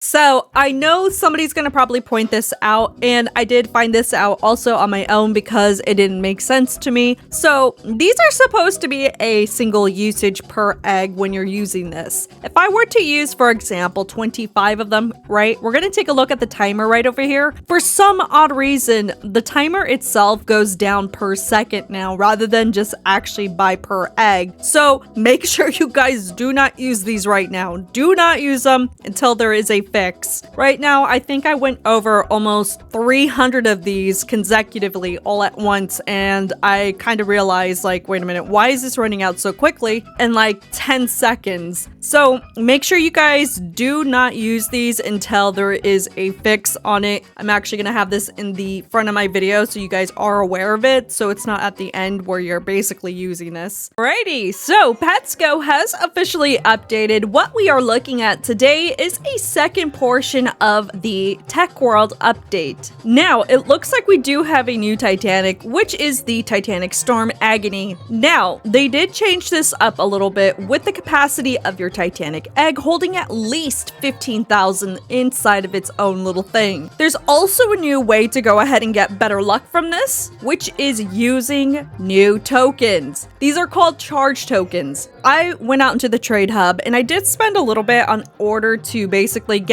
So I know somebody's gonna probably point this out, and I did find this out also on my own because it didn't make sense to me. So these are supposed to be a single usage per egg when you're using this. If I were to use, for example, 25 of them, right? We're gonna take a look at the timer right over here. For some odd reason, the timer itself goes down per second now rather than just actually by per egg. So make sure you guys do not use these right now. Do not use them until there is a fix. Right now, I think I went over almost 300 of these consecutively all at once, and I kind of realized, like, wait a minute, why is this running out so quickly in like 10 seconds? So make sure you guys do not use these until there is a fix on it. I'm actually gonna have this in the front of my video so you guys are aware of it, so it's not at the end where you're basically using this. Alrighty, so Petsco has officially updated. What we are looking at today is a second portion of the Tech World update. Now, it looks like we do have a new Titanic, which is the Titanic Storm Agony. Now, they did change this up a little bit with the capacity of your Titanic egg holding at least 15,000 inside of its own little thing. There's also a new way to go ahead and get better luck from this, which is using new tokens. These are called charge tokens. I went out into the trade hub and I did spend a little bit on order to basically get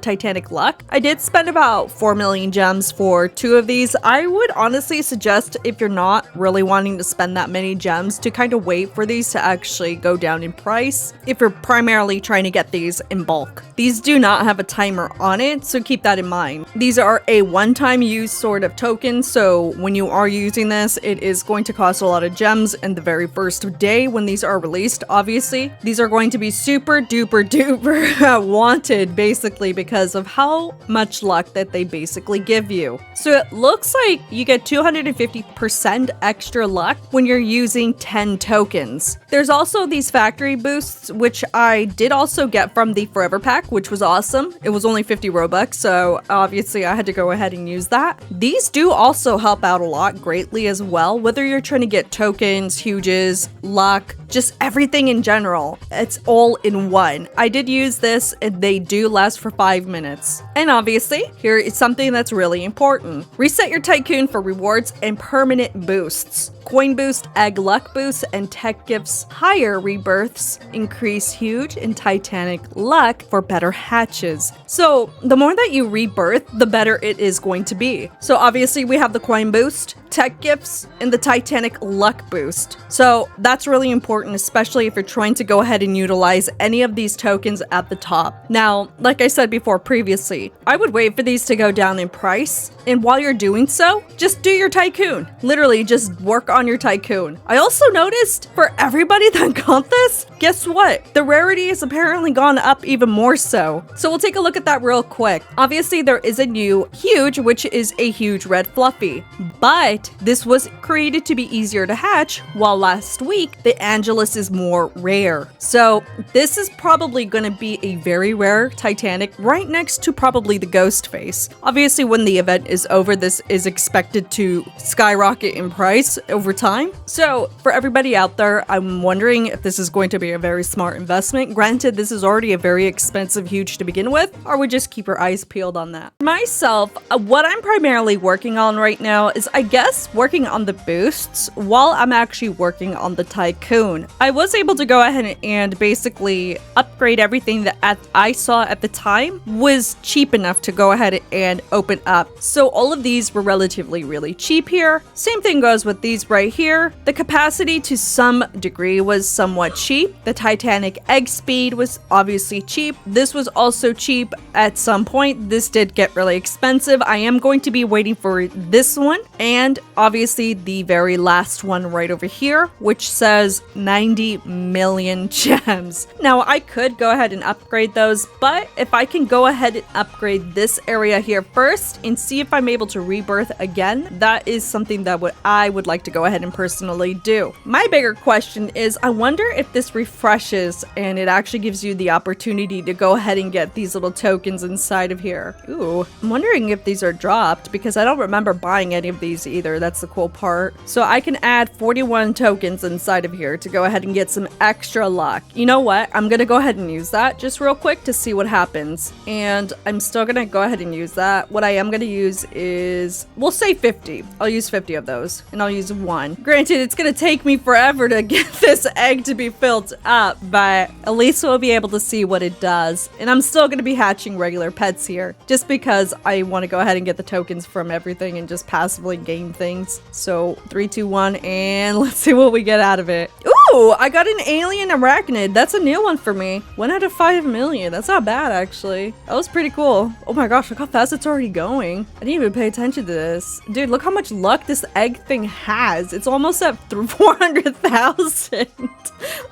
Titanic LUCK. I did spend about 4 million gems for 2 of these. I would honestly suggest, if you're not really wanting to spend that many gems, to kind of wait for these to actually go down in price if you're primarily trying to get these in bulk. These do not have a timer on it, so keep that in mind. These are a one-time use sort of token, so when you are using this, it is going to cost a lot of gems in the very first day when these are released. Obviously, these are going to be super duper duper wanted, basically because of how much luck that they basically give you. So it looks like you get 250% extra luck when you're using 10 tokens. There's also these factory boosts, which I did also get from the Forever Pack, which was awesome. It was only 50 Robux, so obviously I had to go ahead and use that. These do also help out a lot greatly as well, whether you're trying to get tokens, huges, luck, just everything in general. It's all in one. I did use this, and they do last for 5 minutes. And obviously, here is something that's really important. Reset your Tycoon for rewards and permanent boosts. Coin boost, egg luck boost, and tech gifts higher rebirths increase huge in Titanic luck for better hatches. So the more that you rebirth, the better it is going to be. So obviously we have the coin boost, tech gifts, and the Titanic luck boost. So that's really important, especially if you're trying to go ahead and utilize any of these tokens at the top. Now, like I said before previously, I would wait for these to go down in price, and while you're doing so, just do your Tycoon. Literally, just work on your Tycoon. I also noticed for everybody that got this, guess what? The rarity has apparently gone up even more so. So we'll take a look at that real quick. Obviously, there is a new huge, which is a huge red fluffy, but this was created to be easier to hatch, while last week, the Angelus is more rare. So this is probably going to be a very rare Titanic right next to probably the ghost face. Obviously, when the event is over, this is expected to skyrocket in price over time. So for everybody out there, I'm wondering if this is going to be a very smart investment. Granted, this is already a very expensive huge to begin with, or we just keep our eyes peeled on that. Myself, what I'm primarily working on right now is, I guess, working on the boosts while I'm actually working on the Tycoon. I was able to go ahead and basically upgrade everything that I saw at the time was cheap enough to go ahead and open up. So all of these were relatively really cheap here. Same thing goes with these right here. The capacity to some degree was somewhat cheap. The Titanic egg speed was obviously cheap. This was also cheap at some point. This did get really expensive. I am going to be waiting for this one, and obviously the very last one right over here, which says 90 million gems. Now I could go ahead and upgrade those, but if I can go ahead and upgrade this area here first and see if I'm able to rebirth again, that is something that I would like to go ahead and personally do. My bigger question is, I wonder if this refreshes and it actually gives you the opportunity to go ahead and get these little tokens inside of here. Ooh, I'm wondering if these are dropped because I don't remember buying any of these either. together. That's the cool part. So I can add 41 tokens inside of here to go ahead and get some extra luck. You know what? I'm gonna go ahead and use that just real quick to see what happens. And I'm still gonna go ahead and use that. What I am gonna use is, we'll say 50. I'll use 50 of those, and I'll use 1. Granted, it's gonna take me forever to get this egg to be filled up, but at least we'll be able to see what it does. And I'm still gonna be hatching regular pets here, just because I want to go ahead and get the tokens from everything and just passively gain things. So 3, 2, 1, and let's see what we get out of it. Ooh, I got an alien arachnid. That's a new one for me. 1 out of 5 million. That's not bad, actually. That was pretty cool. Oh my gosh, look how fast it's already going. I didn't even pay attention to this. Dude, look how much luck this egg thing has. It's almost at 400,000.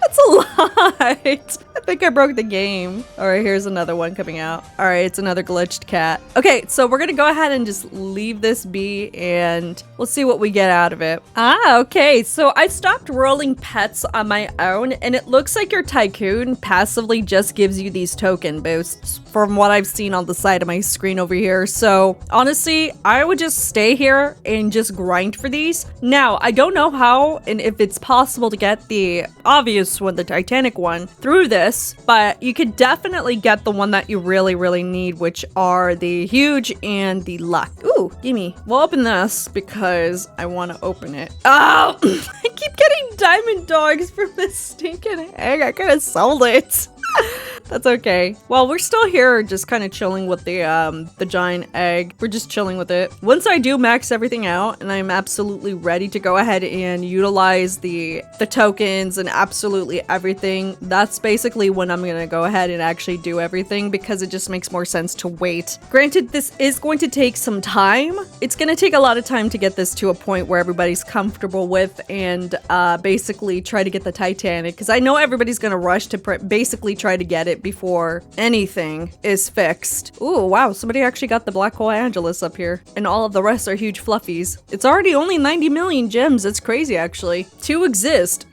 That's a lot. I think I broke the game. All right, here's another one coming out. All right, it's another glitched cat. Okay, so we're gonna go ahead and just leave this be, and we'll see what we get out of it. Ah, okay, so I stopped rolling pets on my own, and it looks like your tycoon passively just gives you these token boosts from what I've seen on the side of my screen over here. So honestly, I would just stay here and just grind for these. Now, I don't know how and if it's possible to get the obvious one, the Titanic one, through this, but you could definitely get the one that you really need, which are the huge and the luck. Ooh, gimme. We'll open this because I want to open it. Oh, I keep getting diamond dogs from this stinking egg. I could have sold it. That's okay. Well, we're still here just kind of chilling with the giant egg. We're just chilling with it. Once I do max everything out and I'm absolutely ready to go ahead and utilize the tokens and absolutely everything, that's basically when I'm gonna go ahead and actually do everything, because it just makes more sense to wait. Granted, this is going to take some time. It's gonna take a lot of time to get this to a point where everybody's comfortable with and basically try to get the Titanic, because I know everybody's gonna rush to basically try to get it before anything is fixed. Ooh, wow, somebody actually got the Black Hole Angelus up here, and all of the rest are huge fluffies. It's already only 90 million gems. It's crazy, actually. 2 exist.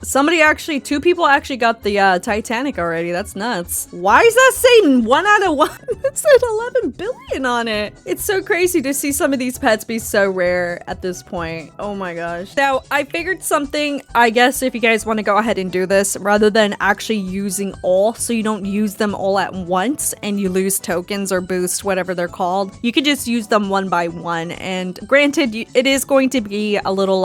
Two people actually got the Titanic already. That's nuts. Why is that saying 1 out of 1? It said 11 billion on it. It's so crazy to see some of these pets be so rare at this point. Oh my gosh. Now, I figured something, I guess if you guys want to go ahead and do this, rather than actually using all, so you don't use them all at once and you lose tokens or boost, whatever they're called, you could just use them one by one. And granted, it is going to be a little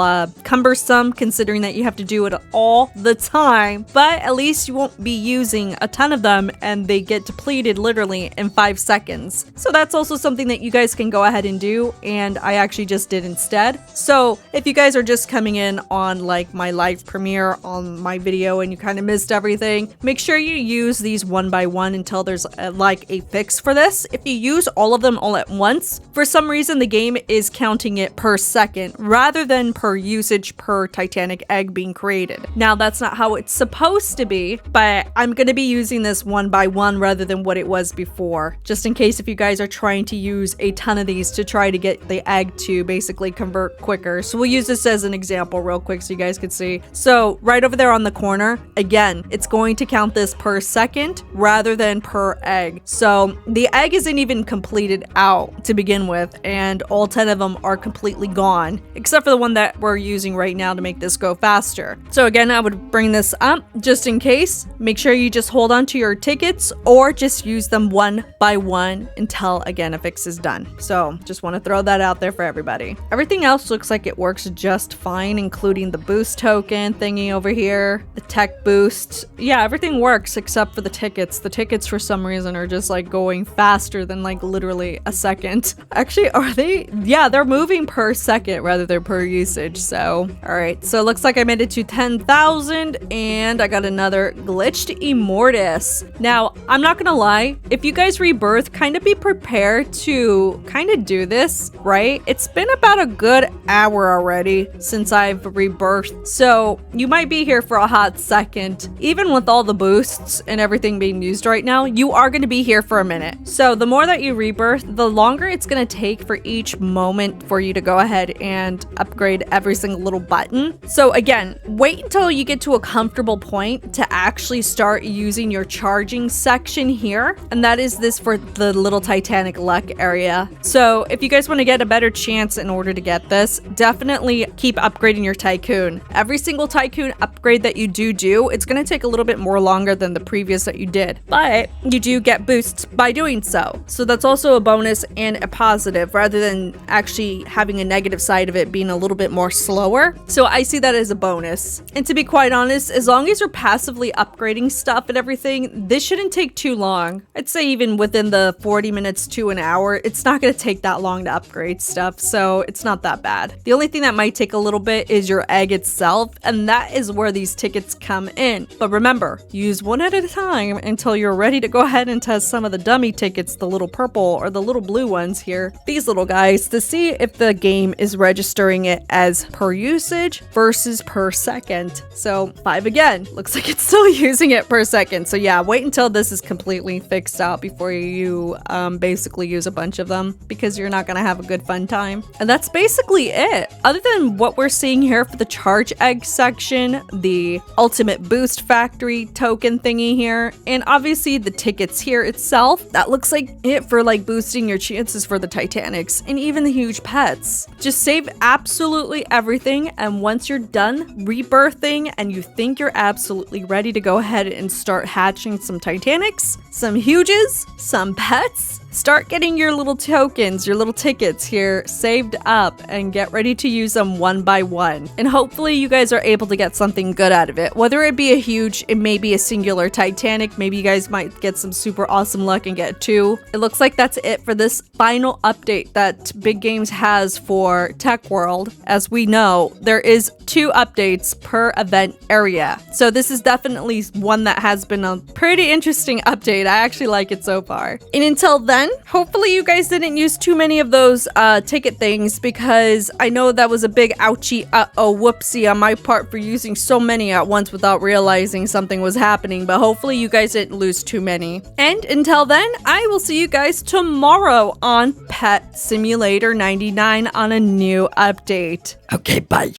cumbersome considering that you have to do it all the time, but at least you won't be using a ton of them and they get depleted literally in 5 seconds. So that's also something that you guys can go ahead and do, and I actually just did instead. So if you guys are just coming in on like my live premiere on my video and you kind of missed everything, make sure you use these one by one until there's like a fix for this. If you use all of them all at once, for some reason the game is counting it per second rather than per usage per Titanic egg being created. Now that's not how it's supposed to be, but I'm going to be using this one by one rather than what it was before, just in case if you guys are trying to use a ton of these to try to get the egg to basically convert quicker. So we'll use this as an example real quick so you guys can see. So right over there on the corner, again, it's going to count this per second rather than per egg. So the egg isn't even completed out to begin with, and all 10 of them are completely gone, except for the one that we're using right now to make this go faster. So again, I would bring this up just in case. Make sure you just hold on to your tickets or just use them one by one until again a fix is done. So just want to throw that out there for everybody. Everything else looks like it works just fine, including the boost token thingy over here, the tech boost. Yeah, everything works except for the tickets. The tickets for some reason are just like going faster than like literally a second. Actually, are they? Yeah, they're moving per second rather than per usage. So all right, so it looks like I made it to 10,000 and I got another glitched Immortus. Now I'm not gonna lie, if you guys rebirth, kind of be prepared to kind of do this, right? It's been about a good hour already since I've rebirthed, so you might be here for a hot second. Even with all the boosts and everything being used right now, you are going to be here for a minute. So the more that you rebirth, the longer it's going to take for each moment for you to go ahead and upgrade every single little button. So again, wait until you get to a comfortable point to actually start using your charging section here. And that is this for the little Titanic LUCK area. So if you guys want to get a better chance in order to get this, definitely keep upgrading your Tycoon. Every single Tycoon upgrade that you do, it's going to take a little bit more longer than the previous that you did, but you do get boosts by doing so. So that's also a bonus and a positive rather than actually having a negative side of it being a little bit more slower. So I see that as a bonus. And to be quite honest, as long as you're passively upgrading stuff and everything, this shouldn't take too long. I'd say even within the 40 minutes to an hour, it's not going to take that long to upgrade stuff, so it's not that bad. The only thing that might take a little bit is your egg itself, and that is where these tickets come in. But remember, use one at a time until you're ready to go ahead and test some of the dummy tickets, the little purple or the little blue ones here, these little guys, to see if the game is registering it as per usage versus per second. So 5 again, looks like it's still using it per second. So yeah, wait until this is completely fixed out before you basically use a bunch of them, because you're not gonna have a good fun time. And that's basically it. Other than what we're seeing here for the charge egg section, the ultimate boost factory token thingy here, and obviously the tickets here itself, that looks like it for like boosting your chances for the Titanics and even the huge pets. Just save absolutely everything, and once you're done rebirthing and you think you're absolutely ready to go ahead and start hatching some Titanics, some huges, some pets, start getting your little tokens, your little tickets here saved up and get ready to use them one by one. And hopefully you guys are able to get something good out of it. Whether it be a huge, it may be a singular Titanic, maybe you guys might get some super awesome luck and get 2. It looks like that's it for this final update that Big Games has for Tech World. As we know, there is 2 updates per event area. So this is definitely one that has been a pretty interesting update. I actually like it so far. And until then, hopefully you guys didn't use too many of those ticket things, because I know that was a big ouchie whoopsie on my part for using so many at once without realizing something was happening, but hopefully you guys didn't lose too many. And until then, I will see you guys tomorrow on Pet Simulator 99 on a new update. Okay, bye.